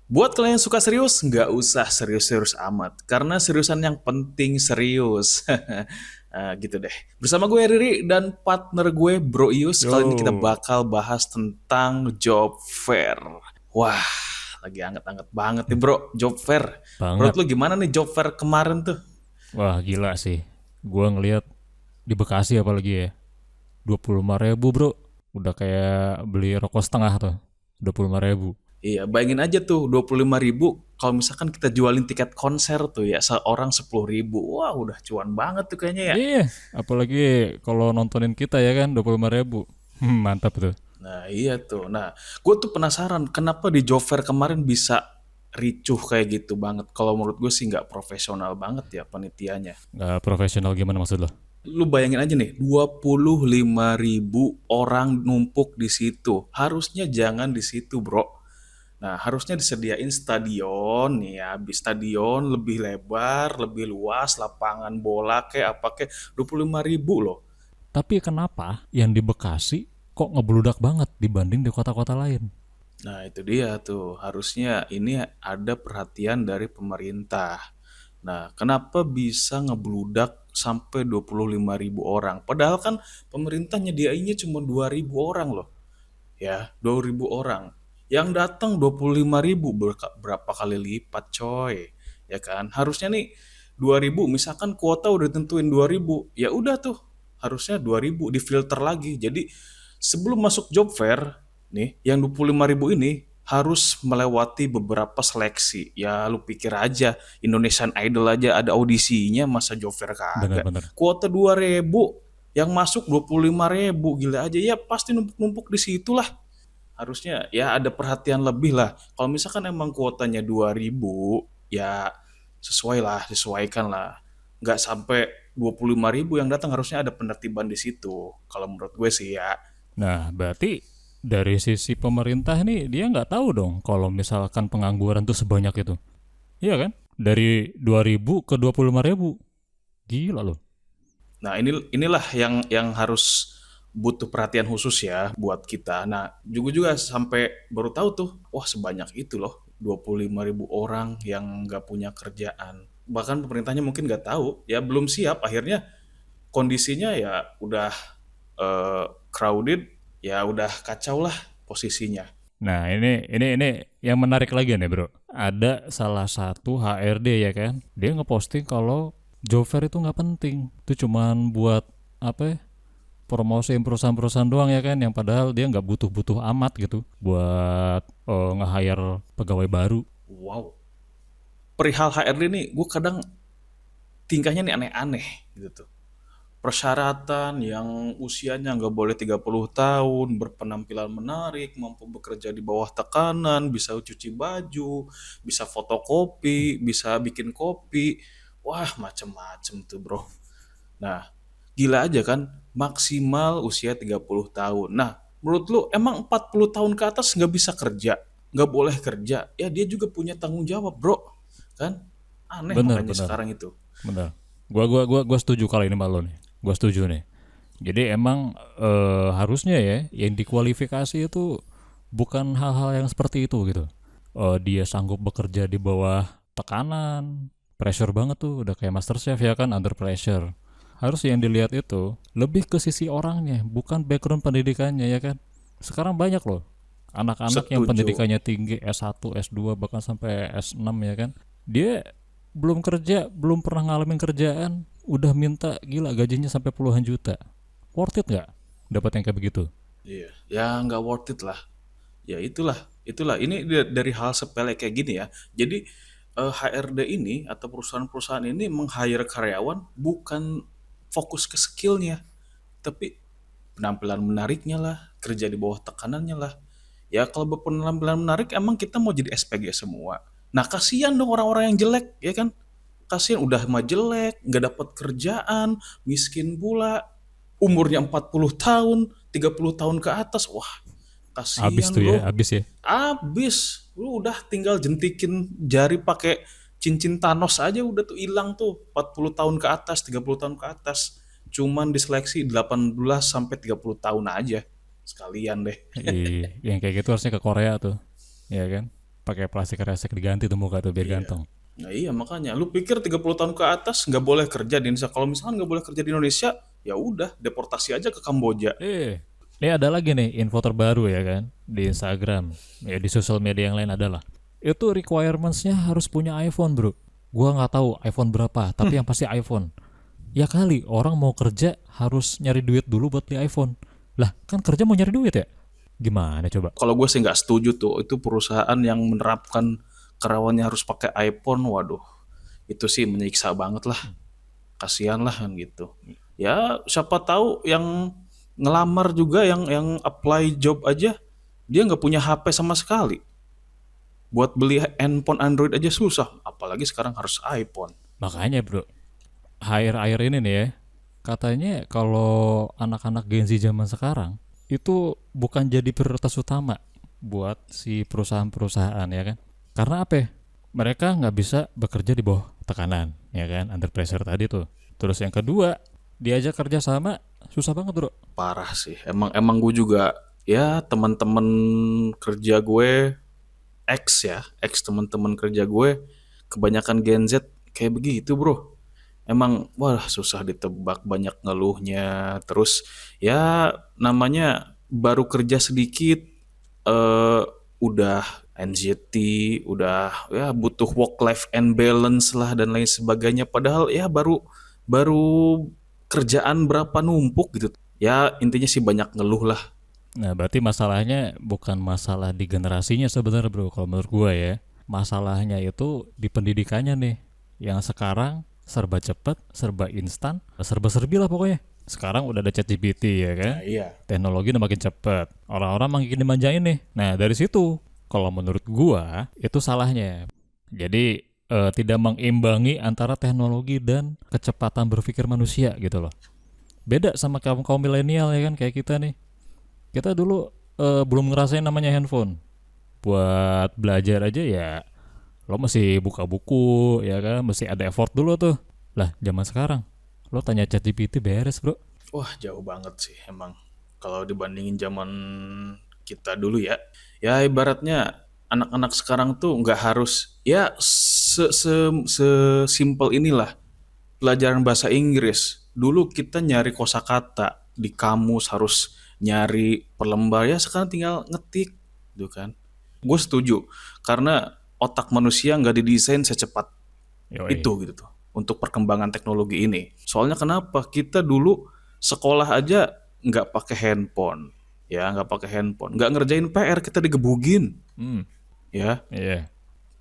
Buat kalian yang suka serius, nggak usah serius-serius amat. Karena seriusan yang penting serius. Gitu deh. Bersama gue Riri dan partner gue Bro Ius, kali ini kita Yo, bakal bahas tentang job fair. Wah, lagi anget-anget banget nih bro, job fair. Menurut banget. lu gimana nih job fair kemarin tuh? Wah, gila sih. Gua ngeliat di Bekasi apalagi ya. 25.000 bro. Udah kayak beli rokok setengah tuh. 25.000. Iya, bayangin aja tuh 25.000 kalau misalkan kita jualin tiket konser tuh ya, seorang 10.000. Wah, udah cuan banget tuh kayaknya ya. Iya, apalagi kalau nontonin kita ya kan 25.000. Mantap tuh. Nah iya tuh. Nah, gue tuh penasaran kenapa di job fair kemarin bisa ricuh kayak gitu banget. Kalau menurut gue sih nggak profesional banget ya panitianya. Nggak profesional gimana maksud lo? Lu bayangin aja nih, 25.000 orang numpuk di situ. Harusnya jangan di situ, bro. Nah, harusnya disediain stadion nih ya, habis stadion lebih lebar, lebih luas, lapangan bola kayak apa kayak 25.000 loh. Tapi kenapa yang di Bekasi kok ngebludak banget dibanding di kota-kota lain? Nah, itu dia tuh. Harusnya ini ada perhatian dari pemerintah. Nah, kenapa bisa ngebludak sampai 25.000 orang? Padahal kan pemerintah nyediainnya cuma 2.000 orang loh. Ya, 2.000 orang. Yang datang 25.000 berapa kali lipat, coy. Ya kan? Harusnya nih 2.000, misalkan kuota udah tentuin 2.000, ya udah tuh. Harusnya 2.000 difilter lagi. Jadi sebelum masuk job fair nih, yang 25.000 ini harus melewati beberapa seleksi. Ya lu pikir aja Indonesian Idol aja ada audisinya, masa job fair kagak. Bener-bener. Kuota 2.000, yang masuk 25.000, gila aja ya, pasti numpuk-numpuk di situ lah. Harusnya ya ada perhatian lebih lah. Kalau misalkan emang kuotanya 2.000, ya sesuai lah, sesuaikan lah. Nggak sampai 25.000 yang datang, harusnya ada penertiban di situ. Kalau menurut gue sih ya. Nah, berarti dari sisi pemerintah nih dia nggak tahu dong kalau misalkan pengangguran tuh sebanyak itu. Iya kan? Dari 2.000 ke 25.000. Gila loh. Nah, inilah yang harus butuh perhatian khusus ya buat kita. Nah, juga sampai baru tahu tuh, wah sebanyak itu loh, 25.000 orang yang nggak punya kerjaan. Bahkan pemerintahnya mungkin nggak tahu, ya belum siap. Akhirnya kondisinya ya udah crowded, ya udah kacau lah posisinya. Nah, ini yang menarik lagi nih, Bro. Ada salah satu HRD ya kan. Dia ngeposting kalau job fair itu nggak penting. Itu cuman buat apa ya? Promosiin perusahaan-perusahaan doang ya kan, yang padahal dia nggak butuh-butuh amat gitu buat nge-hire pegawai baru. Wow. Perihal HRD nih, gue kadang tingkahnya nih aneh-aneh gitu tuh. Persyaratan yang usianya nggak boleh 30 tahun, berpenampilan menarik, mampu bekerja di bawah tekanan, bisa cuci baju, bisa fotokopi, bisa bikin kopi. Wah, macem-macem tuh bro. Nah, gila aja kan, maksimal usia 30 tahun. Nah, menurut lu emang 40 tahun ke atas nggak bisa kerja? Nggak boleh kerja? Ya dia juga punya tanggung jawab bro. Kan? Aneh Bener, makanya bener, sekarang itu. bener. Gua setuju kali ini malu nih. Gua setuju nih. Jadi emang harusnya ya yang dikualifikasi itu bukan hal-hal yang seperti itu gitu. Dia sanggup bekerja di bawah tekanan, pressure banget tuh, udah kayak master chef ya kan, under pressure. Harus yang dilihat itu lebih ke sisi orangnya, bukan background pendidikannya ya kan. Sekarang banyak loh anak-anak yang Setuju. pendidikannya tinggi S1, S2 bahkan sampai S6 ya kan. Dia belum kerja, belum pernah ngalamin kerjaan, udah minta gila gajinya sampai puluhan juta. Worth it nggak dapat yang kayak begitu? Iya, ya nggak worth it lah. Ya itulah. Ini dari hal sepele kayak gini ya. Jadi HRD ini atau perusahaan-perusahaan ini meng-hire karyawan bukan fokus ke skillnya, tapi penampilan menariknya lah, kerja di bawah tekanannya lah. Ya kalau berpenampilan menarik, emang kita mau jadi SPG semua. Nah kasihan dong orang-orang yang jelek, ya kan? Kasihan udah mah jelek, nggak dapat kerjaan, miskin pula, umurnya 40 tahun, 30 tahun ke atas. Wah, Abis kasihan tuh ya, bro. abis ya. Abis, lu udah tinggal jentikin jari pakai cincin Thanos aja udah tuh hilang tuh 40 tahun ke atas, 30 tahun ke atas. Cuman diseleksi 18 sampai 30 tahun aja. sekalian deh. Yang kayak gitu harusnya ke Korea tuh, ya kan? Pakai plastik resek diganti tuh muka tuh biar Iya. ganteng. Nah iya makanya, lu pikir 30 tahun ke atas nggak boleh kerja di Indonesia? Kalau misalkan nggak boleh kerja di Indonesia, ya udah deportasi aja ke Kamboja. Ini ada lagi nih info terbaru ya kan di Instagram, ya di sosial media yang lain adalah itu requirements-nya harus punya iPhone bro. Gua nggak tahu iPhone berapa, tapi yang pasti iPhone. Ya kali orang mau kerja harus nyari duit dulu buat beli iPhone. Lah kan kerja mau nyari duit ya? Gimana coba? Kalau gue sih nggak setuju tuh, itu perusahaan yang menerapkan karyawannya harus pakai iPhone, waduh, itu sih menyiksa banget lah, kasihan lah kan gitu. Ya siapa tahu yang ngelamar juga, yang apply job aja, dia nggak punya HP sama sekali. Buat beli handphone Android aja susah, apalagi sekarang harus iPhone. Makanya bro, akhir-akhir ini nih ya, katanya kalau anak-anak Gen Z zaman sekarang itu bukan jadi prioritas utama buat si perusahaan-perusahaan ya kan. Karena apa ya? Mereka nggak bisa bekerja di bawah tekanan ya kan, under pressure tadi tuh. Terus yang kedua, diajak kerja sama susah banget bro. Parah sih, emang emang gue juga, ya teman-teman kerja gue, ex teman-teman kerja gue, kebanyakan Gen Z kayak begitu bro. Emang wah susah ditebak, banyak ngeluhnya. Terus ya namanya baru kerja sedikit, eh udah anxiety, udah ya butuh work life and balance lah dan lain sebagainya. Padahal ya baru baru kerjaan berapa numpuk gitu. Ya intinya sih banyak ngeluh lah. Nah, berarti masalahnya bukan masalah di generasinya sebenarnya bro, kalau menurut gua ya. Masalahnya itu di pendidikannya nih. Yang sekarang serba cepat, serba instan, serba-serbi lah pokoknya. Sekarang udah ada ChatGPT ya kan. Nah iya. Teknologi udah makin cepat. Orang-orang makin dimanjain nih. Nah, dari situ kalau menurut gua itu salahnya. Jadi tidak mengimbangi antara teknologi dan kecepatan berpikir manusia gitu loh. Beda sama kaum kaum milenial ya kan kayak kita nih. Kita dulu belum ngerasain namanya handphone. Buat belajar aja ya lo masih buka buku ya kan, mesti ada effort dulu tuh. Lah, zaman sekarang lo tanya ChatGPT beres, Bro. Wah jauh banget sih emang. Kalau dibandingin zaman kita dulu ya. Ya ibaratnya anak-anak sekarang tuh nggak harus ya sesimpel inilah pelajaran bahasa Inggris. Dulu kita nyari kosakata di kamus, harus nyari per lembar, ya sekarang tinggal ngetik gitu kan. Gue setuju karena otak manusia nggak didesain secepat Yoi. itu gitu tuh untuk perkembangan teknologi ini. Soalnya kenapa? Kita dulu sekolah aja nggak pakai handphone, ya nggak pakai handphone, nggak ngerjain PR kita digebugin, Hmm, ya. iya.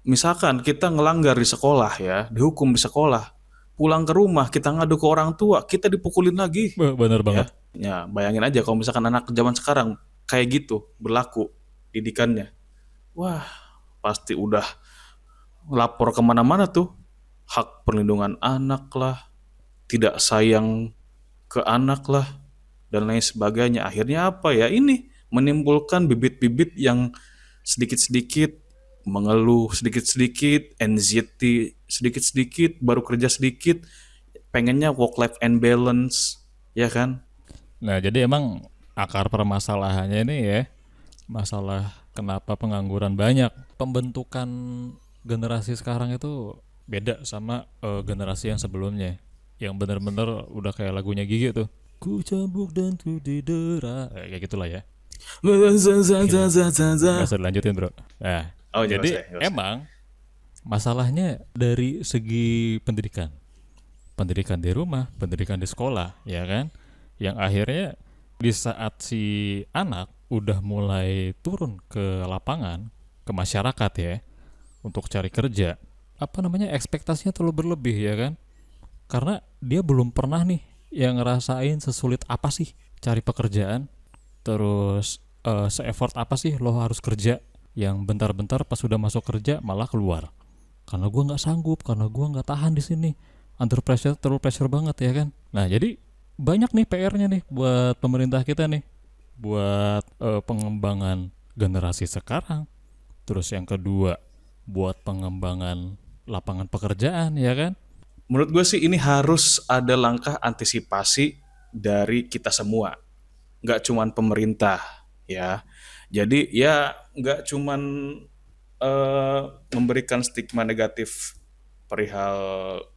Misalkan kita ngelanggar di sekolah ya, dihukum di sekolah, pulang ke rumah kita ngadu ke orang tua, kita dipukulin lagi, Bener banget. ya. Ya bayangin aja kalau misalkan anak zaman sekarang kayak gitu berlaku didikannya, wah pasti udah lapor kemana-mana tuh, hak perlindungan anak lah, tidak sayang ke anak lah, dan lain sebagainya. Akhirnya apa ya, ini menimbulkan bibit-bibit yang sedikit-sedikit mengeluh, sedikit-sedikit anxiety, sedikit-sedikit baru kerja sedikit, pengennya work life and balance, ya kan? Nah, jadi emang akar permasalahannya ini ya, masalah kenapa pengangguran banyak. Pembentukan generasi sekarang itu beda sama generasi yang sebelumnya. Yang bener-bener udah kayak lagunya Gigi tuh. Ku cambuk dan ku didera. Kayak gitulah ya. Gak usah dilanjutin bro. Nah, Oh jangan jadi usah, nggak usah. emang masalahnya dari segi pendidikan. Pendidikan di rumah, pendidikan di sekolah, ya kan? Yang akhirnya di saat si anak udah mulai turun ke lapangan, ke masyarakat ya, untuk cari kerja, apa namanya ekspektasinya terlalu berlebih ya kan? Karena dia belum pernah nih yang ngerasain sesulit apa sih cari pekerjaan, terus se-effort apa sih lo harus kerja, yang bentar-bentar pas sudah masuk kerja malah keluar karena gue nggak sanggup, karena gue nggak tahan di sini, under pressure, terlalu pressure banget ya kan. Nah jadi banyak nih PR-nya nih buat pemerintah kita nih, buat pengembangan generasi sekarang. Terus yang kedua buat pengembangan lapangan pekerjaan ya kan. Menurut gue sih ini harus ada langkah antisipasi dari kita semua. nggak cuman pemerintah ya. Jadi ya nggak cuman eh, memberikan stigma negatif perihal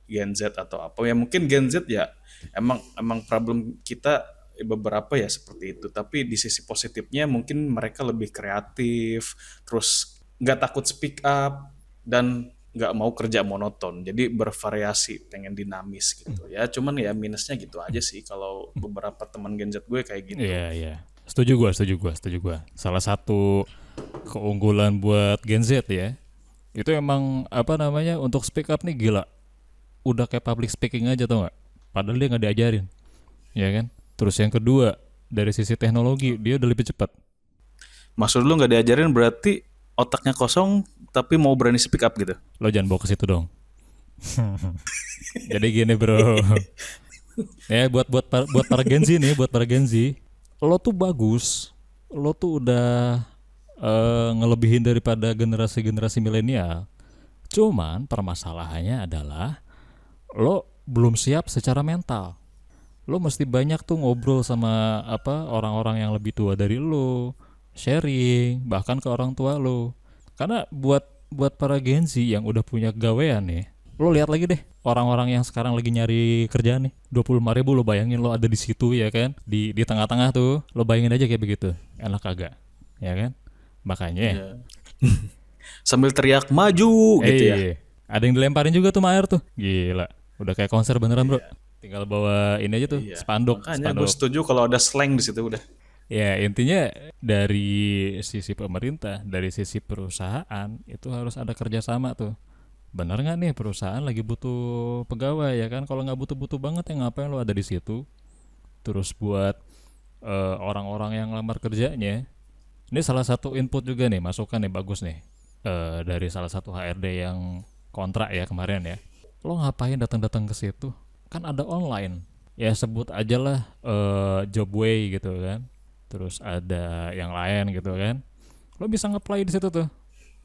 Gen Z atau apa ya, mungkin Gen Z ya emang emang problem kita beberapa ya seperti itu, tapi di sisi positifnya mungkin mereka lebih kreatif, terus nggak takut speak up, dan nggak mau kerja monoton, jadi bervariasi, pengen dinamis gitu ya. Cuman ya minusnya gitu aja sih kalau beberapa teman Gen Z gue kayak gitu. Iya, iya. Setuju gua. Salah satu keunggulan buat Gen Z ya, itu emang apa namanya untuk speak up nih gila. Udah kayak public speaking aja tau nggak? Padahal dia nggak diajarin, ya kan? Terus yang kedua dari sisi teknologi dia udah lebih cepat. Maksud lu nggak diajarin berarti otaknya kosong tapi mau berani speak up gitu? Lo jangan bawa ke situ dong. Jadi gini bro, ya buat para Gen Z nih, buat para Gen Z, lo tuh bagus, lo tuh udah ngelebihin daripada generasi-generasi milenial. Cuman permasalahannya adalah lo belum siap secara mental. Lo mesti banyak tuh ngobrol sama apa orang-orang yang lebih tua dari lo, sharing bahkan ke orang tua lo. Karena buat para Gen Z yang udah punya gawean nih, lo lihat lagi deh orang-orang yang sekarang lagi nyari kerjaan nih, 25.000 lo bayangin lo ada di situ ya kan, di tengah-tengah tuh, lo bayangin aja kayak begitu, enak kagak, ya kan? Makanya, Iya. Sambil teriak maju gitu ya. ada yang dilemparin juga tuh sama air tuh, gila, udah kayak konser beneran bro, Iya. tinggal bawa ini aja tuh, Iya. spanduk, Makanya gue spanduk. setuju kalau ada slang di situ udah. Ya intinya dari sisi pemerintah, dari sisi perusahaan itu harus ada kerjasama tuh. Bener nggak nih perusahaan lagi butuh pegawai ya kan? Kalau nggak butuh-butuh banget ya ngapain lo ada di situ? Terus buat orang-orang yang lamar kerjanya, ini salah satu input juga nih, masukan nih bagus nih dari salah satu HRD yang kontrak ya kemarin ya. Lo ngapain datang-datang ke situ? Kan ada online. Ya sebut aja lah Jobway gitu kan. Terus ada yang lain gitu kan. Lo bisa nge-apply di situ tuh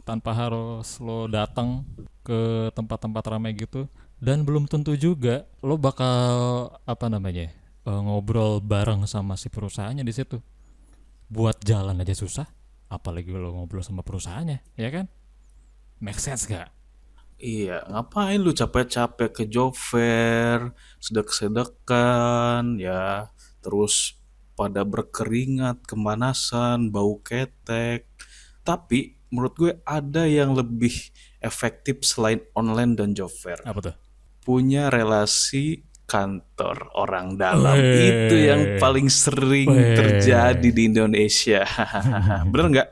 tanpa harus lo datang ke tempat-tempat ramai gitu, dan belum tentu juga lo bakal apa namanya ngobrol bareng sama si perusahaannya di situ. Buat jalan aja susah, apalagi lo ngobrol sama perusahaannya, ya kan? Make sense gak? Iya, ngapain lu capek-capek ke job fair, sedek-sedekan, ya, terus pada berkeringat, kemanasan, bau ketek. Tapi menurut gue ada yang lebih efektif selain online dan job fair. Apa tuh? Punya relasi kantor orang dalam. Itu yang Weh, paling sering terjadi weh. di Indonesia. Bener nggak?